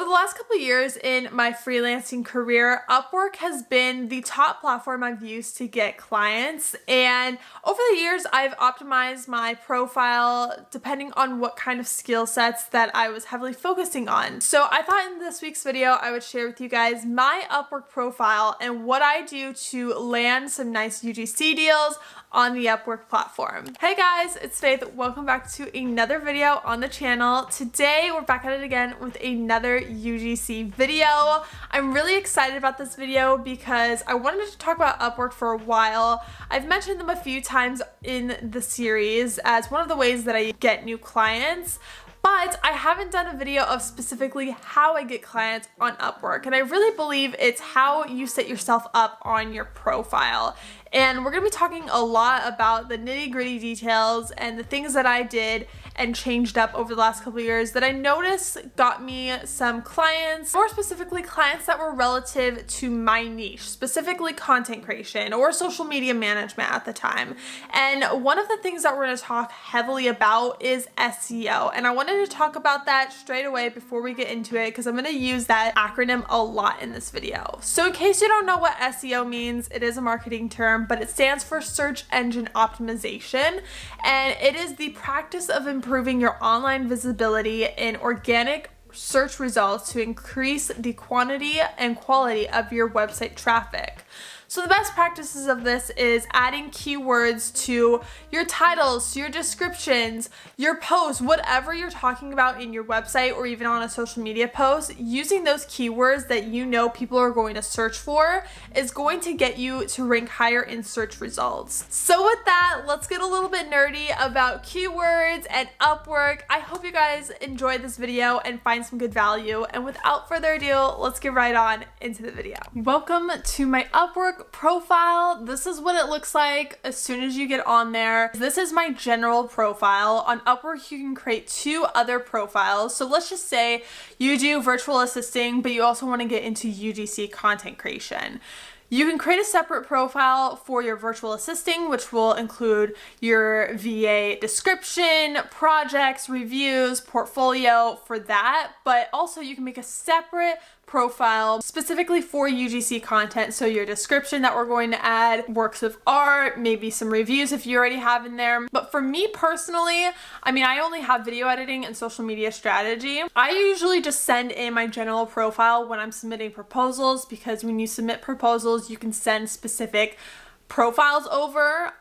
Over the last couple of years in my freelancing career, Upwork has been the top platform I've used to get clients. And over the years, I've optimized my profile depending on what kind of skill sets that I was heavily focusing on. So I thought in this week's video, I would share with you guys my Upwork profile and what I do to land some nice UGC deals on the Upwork platform. Hey guys, it's Faith. Welcome back to another video on the channel. Today, we're back at it again with another UGC video. I'm really excited about this video because I wanted to talk about Upwork for a while. I've mentioned them a few times in the series as one of the ways that I get new clients, but I haven't done a video of specifically how I get clients on Upwork. And I really believe it's how you set yourself up on your profile. And we're gonna be talking a lot about the nitty-gritty details and the things that I did and changed up over the last couple of years that I noticed got me some clients, more specifically clients that were relative to my niche, specifically content creation or social media management at the time. And one of the things that we're gonna talk heavily about is SEO. And I wanted to talk about that straight away before we get into it because I'm gonna use that acronym a lot in this video. So in case you don't know what SEO means, it is a marketing term, but it stands for search engine optimization. And it is the practice of improving your online visibility in organic search results to increase the quantity and quality of your website traffic. So the best practices of this is adding keywords to your titles, to your descriptions, your posts, whatever you're talking about in your website or even on a social media post. Using those keywords that you know people are going to search for is going to get you to rank higher in search results. So with that, let's get a little bit nerdy about keywords and Upwork. I hope you guys enjoyed this video and find some good value. And without further ado, let's get right on into the video. Welcome to my Upwork profile. This is what it looks like as soon as you get on there. This is my general profile. On Upwork, you can create two other profiles. So let's just say you do virtual assisting, but you also want to get into UGC content creation. You can create a separate profile for your virtual assisting, which will include your VA description, projects, reviews, portfolio for that, but also you can make a separate profile specifically for UGC content. So your description that we're going to add, works of art, maybe some reviews if you already have in there. But for me personally, I only have video editing and social media strategy. I usually just send in my general profile when I'm submitting proposals, because when you submit proposals, you can send specific profiles over.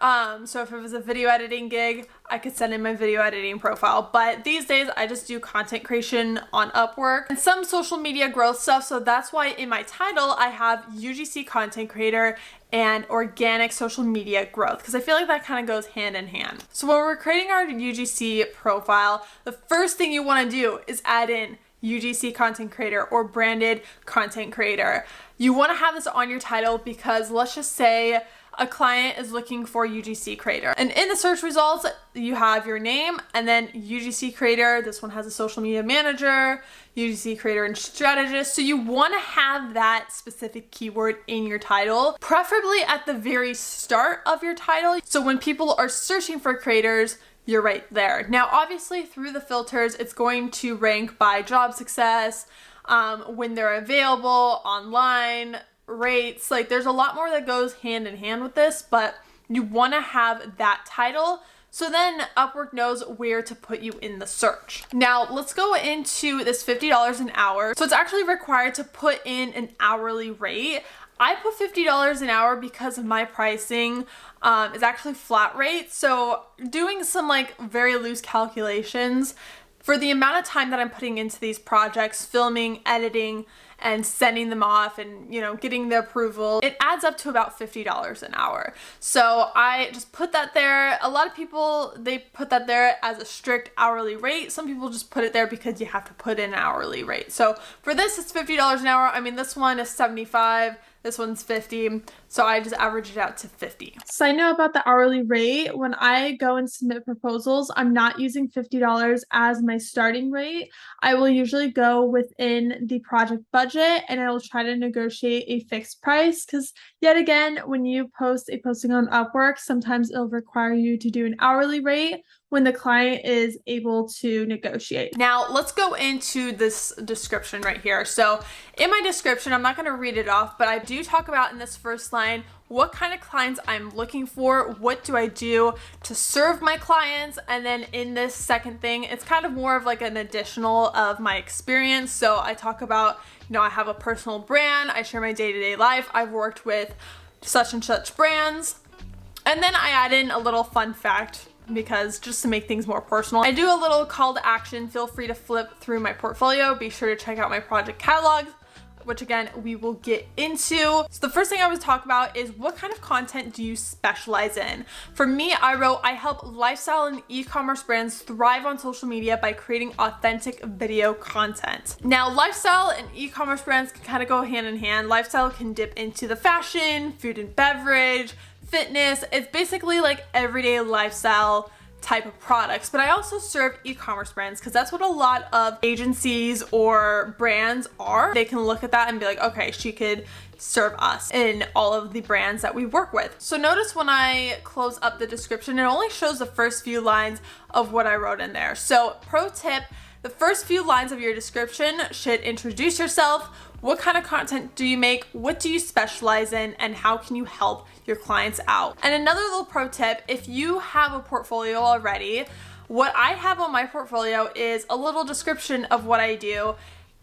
So if it was a video editing gig, I could send in my video editing profile. But these days I just do content creation on Upwork and some social media growth stuff. So that's why in my title I have UGC content creator and organic social media growth, because I feel like that kind of goes hand in hand. So when we're creating our UGC profile, the first thing you want to do is add in UGC content creator or branded content creator. You want to have this on your title because let's just say a client is looking for UGC creator. And in the search results, you have your name and then UGC creator. This one has a social media manager, UGC creator and strategist. So you want to have that specific keyword in your title, preferably at the very start of your title. So when people are searching for creators, you're right there. Now, obviously through the filters, it's going to rank by job success, when they're available, online, rates. Like there's a lot more that goes hand in hand with this, but you want to have that title so then Upwork knows where to put you in the search. Now let's go into this $50 an hour. So it's actually required to put in an hourly rate. I put $50 an hour because of my pricing is actually flat rate. So doing some like very loose calculations for the amount of time that I'm putting into these projects, filming, editing, and sending them off and, getting the approval, it adds up to about $50 an hour. So I just put that there. A lot of people, they put that there as a strict hourly rate. Some people just put it there because you have to put in an hourly rate. So for this, it's $50 an hour. This one is 75. This one's 50, so I just average it out to 50. Side note about the hourly rate, when I go and submit proposals, I'm not using $50 as my starting rate. I will usually go within the project budget budget and I will try to negotiate a fixed price, because yet again, when you post a posting on Upwork, sometimes it'll require you to do an hourly rate when the client is able to negotiate. Now, let's go into this description right here. So in my description, I'm not going to read it off, but I do talk about in this first line what kind of clients I'm looking for, what do I do to serve my clients, and then in this second thing, it's kind of more of like an additional of my experience. So I talk about, I have a personal brand, I share my day-to-day life, I've worked with such and such brands, and then I add in a little fun fact, because just to make things more personal. I do a little call to action. Feel free to flip through my portfolio. Be sure to check out my project catalogs, which again, we will get into. So the first thing I was talk about is what kind of content do you specialize in? For me, I wrote, I help lifestyle and e-commerce brands thrive on social media by creating authentic video content. Now, lifestyle and e-commerce brands can kind of go hand in hand. Lifestyle can dip into the fashion, food and beverage, fitness. It's basically like everyday lifestyle type of products, but I also serve e-commerce brands because that's what a lot of agencies or brands are. They can look at that and be like, okay, she could serve us in all of the brands that we work with. So notice when I close up the description, it only shows the first few lines of what I wrote in there. So pro tip, the first few lines of your description should introduce yourself. What kind of content do you make? What do you specialize in? And how can you help your clients out? And another little pro tip, if you have a portfolio already, what I have on my portfolio is a little description of what I do,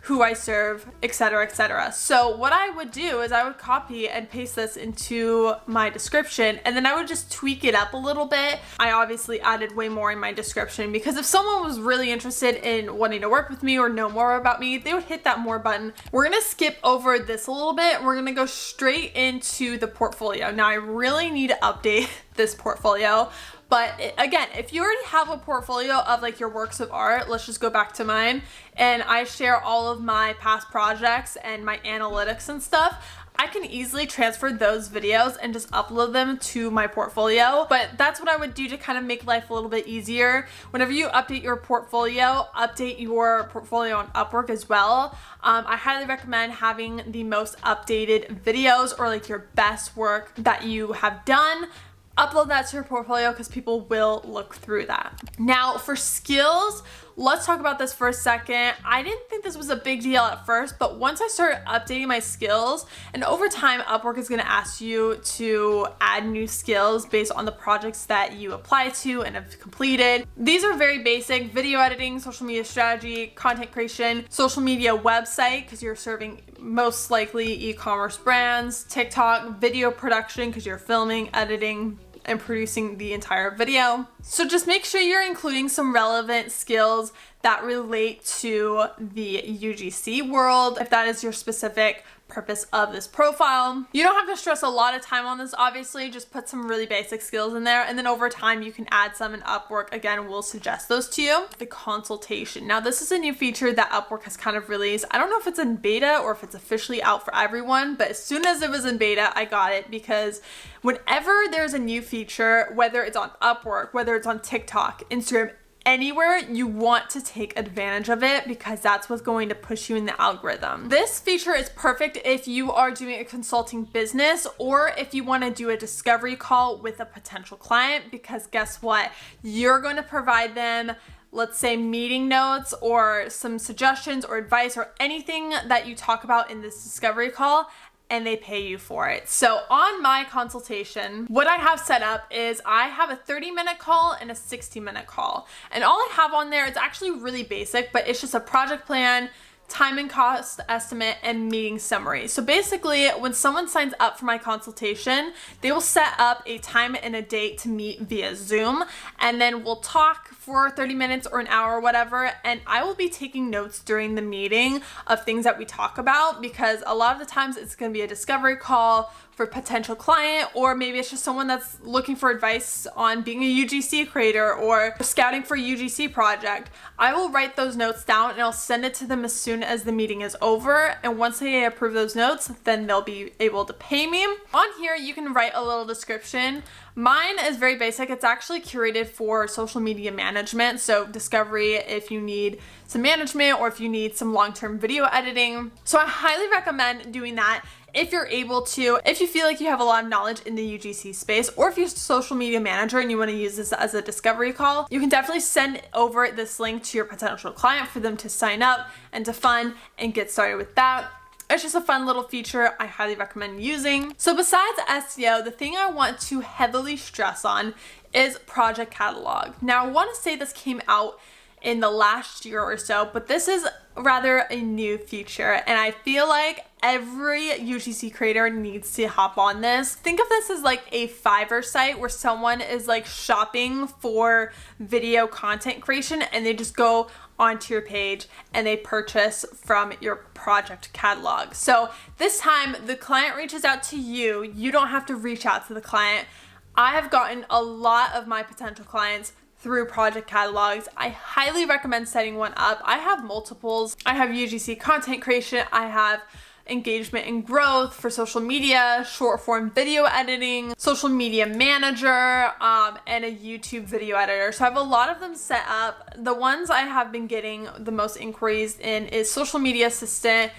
who I serve, etc., etc. So what I would do is I would copy and paste this into my description, and then I would just tweak it up a little bit. I obviously added way more in my description because if someone was really interested in wanting to work with me or know more about me, they would hit that more button. We're gonna skip over this a little bit. We're gonna go straight into the portfolio. Now I really need to update this portfolio. But again, if you already have a portfolio of like your works of art, let's just go back to mine, and I share all of my past projects and my analytics and stuff, I can easily transfer those videos and just upload them to my portfolio. But that's what I would do to kind of make life a little bit easier. Whenever you update your portfolio on Upwork as well. I highly recommend having the most updated videos or like your best work that you have done. Upload that to your portfolio because people will look through that. Now for skills, let's talk about this for a second. I didn't think this was a big deal at first, but once I started updating my skills, and over time, Upwork is gonna ask you to add new skills based on the projects that you apply to and have completed. These are very basic: video editing, social media strategy, content creation, social media website, because you're serving most likely e-commerce brands, TikTok, video production, because you're filming, editing, and producing the entire video. So just make sure you're including some relevant skills that relate to the UGC world, if that is your specific purpose of this profile. You don't have to stress a lot of time on this, obviously. Just put some really basic skills in there, and then over time you can add some, and Upwork again will suggest those to you. The consultation. Now this is a new feature that Upwork has kind of released. I don't know if it's in beta or if it's officially out for everyone, but as soon as it was in beta, I got it, because whenever there's a new feature, whether it's on Upwork, whether it's on TikTok, Instagram, anywhere, you want to take advantage of it because that's what's going to push you in the algorithm. This feature is perfect if you are doing a consulting business or if you want to do a discovery call with a potential client, because guess what? You're going to provide them, let's say, meeting notes or some suggestions or advice or anything that you talk about in this discovery call, and they pay you for it. So on my consultation, what I have set up is I have a 30-minute call and a 60-minute call. And all I have on there, it's actually really basic, but it's just a project plan, time and cost estimate, and meeting summary. So basically, when someone signs up for my consultation, they will set up a time and a date to meet via Zoom, and then we'll talk for 30 minutes or an hour or whatever, and I will be taking notes during the meeting of things that we talk about, because a lot of the times it's going to be a discovery call for a potential client, or maybe it's just someone that's looking for advice on being a UGC creator or scouting for a UGC project. I will write those notes down and I'll send it to them as soon soon as the meeting is over. And once they approve those notes, then they'll be able to pay me. On here, you can write a little description. Mine is very basic. It's actually curated for social media management. So discovery if you need some management or if you need some long-term video editing. So I highly recommend doing that if you're able to, if you feel like you have a lot of knowledge in the UGC space, or if you're a social media manager and you want to use this as a discovery call, you can definitely send over this link to your potential client for them to sign up and to fund and get started with that. It's just a fun little feature I highly recommend using. So besides SEO, the thing I want to heavily stress on is project catalog. Now I want to say this came out in the last year or so, but this is rather a new feature and I feel like every UGC creator needs to hop on this. Think of this as like a Fiverr site where someone is like shopping for video content creation and they just go onto your page and they purchase from your project catalog. So this time the client reaches out to you. You don't have to reach out to the client. I have gotten a lot of my potential clients through project catalogs. I highly recommend setting one up. I have multiples. I have UGC content creation. I have engagement and growth for social media, short form video editing, social media manager, and a YouTube video editor. So I have a lot of them set up. The ones I have been getting the most inquiries in is social media assistant,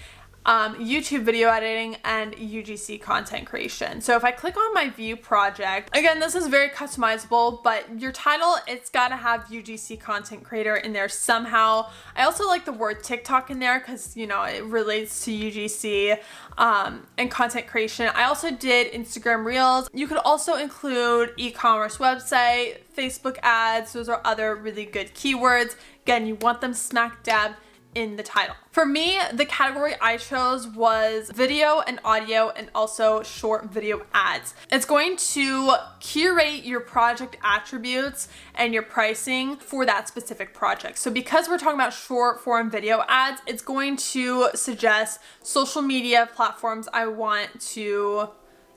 YouTube video editing, and UGC content creation. So if I click on my view project, again, this is very customizable, but your title, it's got to have UGC content creator in there somehow. I also like the word TikTok in there because, you know, it relates to UGC and content creation. I also did Instagram Reels. You could also include e-commerce website, Facebook ads. Those are other really good keywords. Again, you want them smack dab in the title. For me, the category I chose was video and audio and also short video ads. It's going to curate your project attributes and your pricing for that specific project. So because we're talking about short form video ads, it's going to suggest social media platforms I want to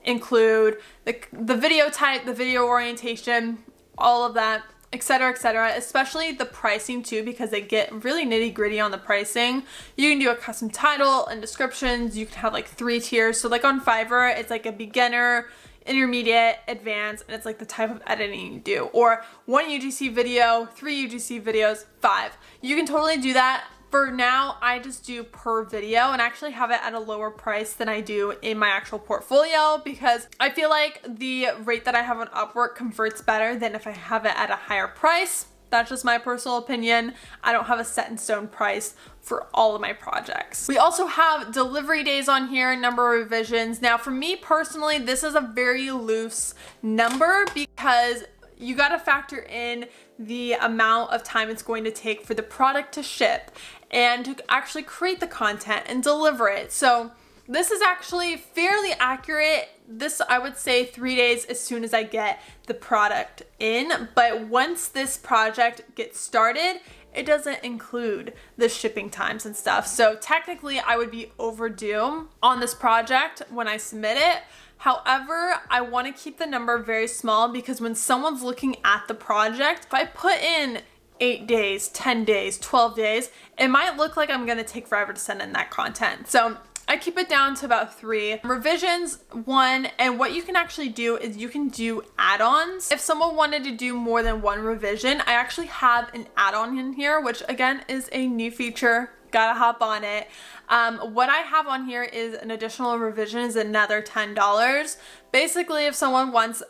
include, the video type, the video orientation, all of that, etc., especially the pricing too, because they get really nitty gritty on the pricing. You can do a custom title and descriptions. You can have like 3 tiers. So like on Fiverr, it's like a beginner, intermediate, advanced, and it's like the type of editing you do. Or 1 UGC video, 3 UGC videos, 5. You can totally do that. For now, I just do per video and actually have it at a lower price than I do in my actual portfolio because I feel like the rate that I have on Upwork converts better than if I have it at a higher price. That's just my personal opinion. I don't have a set in stone price for all of my projects. We also have delivery days on here, number of revisions. Now for me personally, this is a very loose number because you got to factor in the amount of time it's going to take for the product to ship and to actually create the content and deliver it. So this is actually fairly accurate. This, I would say 3 days as soon as I get the product in. But once this project gets started, it doesn't include the shipping times and stuff. So technically I would be overdue on this project when I submit it. However, I want to keep the number very small because when someone's looking at the project, if I put in 8 days, 10 days, 12 days, it might look like I'm going to take forever to send in that content. So I keep it down to about 3. Revisions, 1, and what you can actually do is you can do add-ons. If someone wanted to do more than 1 revision, I actually have an add-on in here, which again is a new feature. Gotta hop on it. What I have on here is an additional revision is another $10. Basically, if someone wants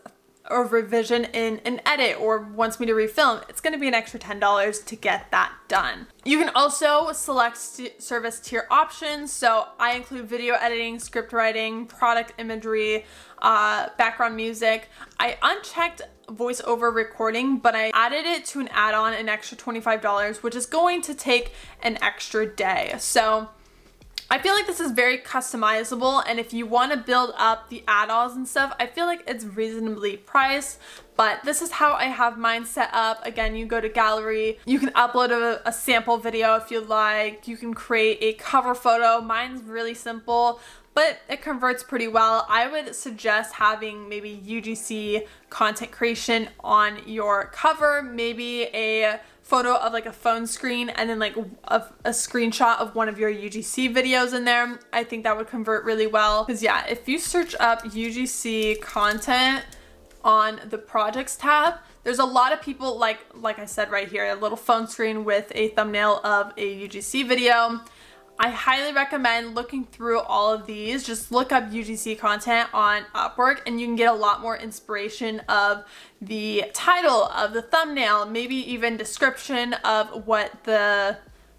a revision in an edit or wants me to refilm, it's going to be an extra $10 to get that done. You can also select service tier options. So I include video editing, script writing, product imagery, background music. I unchecked voiceover recording, but I added it to an add-on, an extra $25, which is going to take an extra day. So I feel like this is very customizable, and if you want to build up the add-ons and stuff, I feel like it's reasonably priced, but this is how I have mine set up. Again, you go to gallery, you can upload a sample video if you like, you can create a cover photo. Mine's really simple, but it converts pretty well. I would suggest having maybe UGC content creation on your cover, maybe a photo of like a phone screen and then like a screenshot of one of your UGC videos in there. I think that would convert really well, because yeah, if you search up UGC content on the projects tab, there's a lot of people, like I said right here, a little phone screen with a thumbnail of a UGC video. I highly recommend looking through all of these. Just look up UGC content on Upwork and you can get a lot more inspiration of the title, of the thumbnail, maybe even description of what the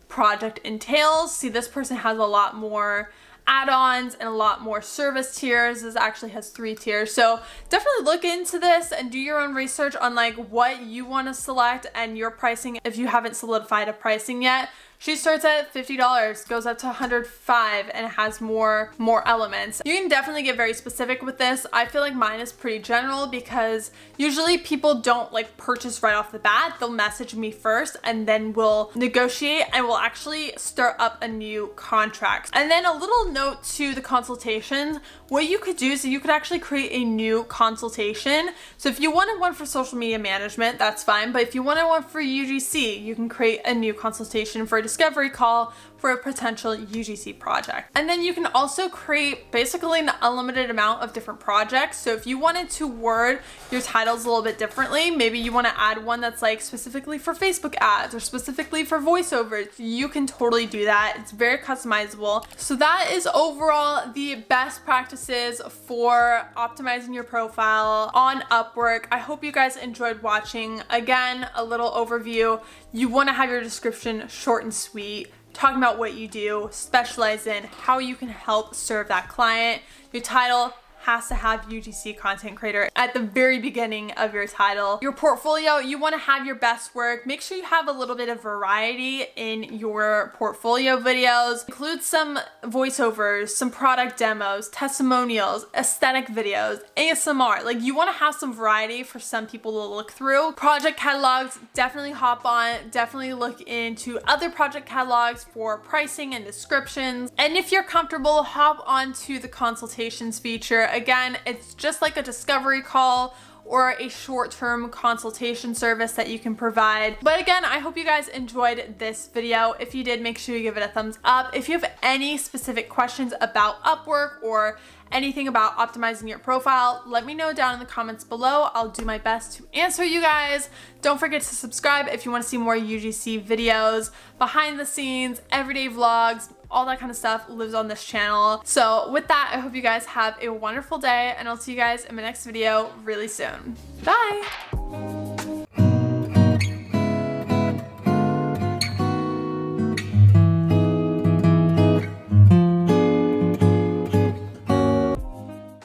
project entails. See, this person has a lot more add-ons and a lot more service tiers. This actually has 3 tiers. So definitely look into this and do your own research on like what you want to select and your pricing if you haven't solidified a pricing yet. She starts at $50, goes up to $105, and it has more elements. You can definitely get very specific with this. I feel like mine is pretty general because usually people don't like purchase right off the bat. They'll message me first and then we'll negotiate and we'll actually start up a new contract. And then a little note to the consultations. What you could do is you could actually create a new consultation. So if you wanted one for social media management, that's fine. But if you wanted one for UGC, you can create a new consultation for a discovery call for a potential UGC project. And then you can also create basically an unlimited amount of different projects. So if you wanted to word your titles a little bit differently, maybe you want to add one that's like specifically for Facebook ads or specifically for voiceovers, you can totally do that. It's very customizable. So that is overall the best practices for optimizing your profile on Upwork. I hope you guys enjoyed watching. Again, a little overview. You want to have your description short and sweet, talking about what you do, specialize in, how you can help serve that client. Your title has to have UGC content creator at the very beginning of your title. Your portfolio, you want to have your best work. Make sure you have a little bit of variety in your portfolio videos. Include some voiceovers, some product demos, testimonials, aesthetic videos, ASMR. Like, you want to have some variety for some people to look through. Project catalogs, definitely hop on, definitely look into other project catalogs for pricing and descriptions. And if you're comfortable, hop onto the consultations feature. Again, it's just like a discovery call or a short-term consultation service that you can provide. But again, I hope you guys enjoyed this video. If you did, make sure you give it a thumbs up. If you have any specific questions about Upwork or anything about optimizing your profile, let me know down in the comments below. I'll do my best to answer you guys. Don't forget to subscribe if you want to see more UGC videos, behind the scenes, everyday vlogs, all that kind of stuff lives on this channel. So with that, I hope you guys have a wonderful day and I'll see you guys in my next video really soon. Bye!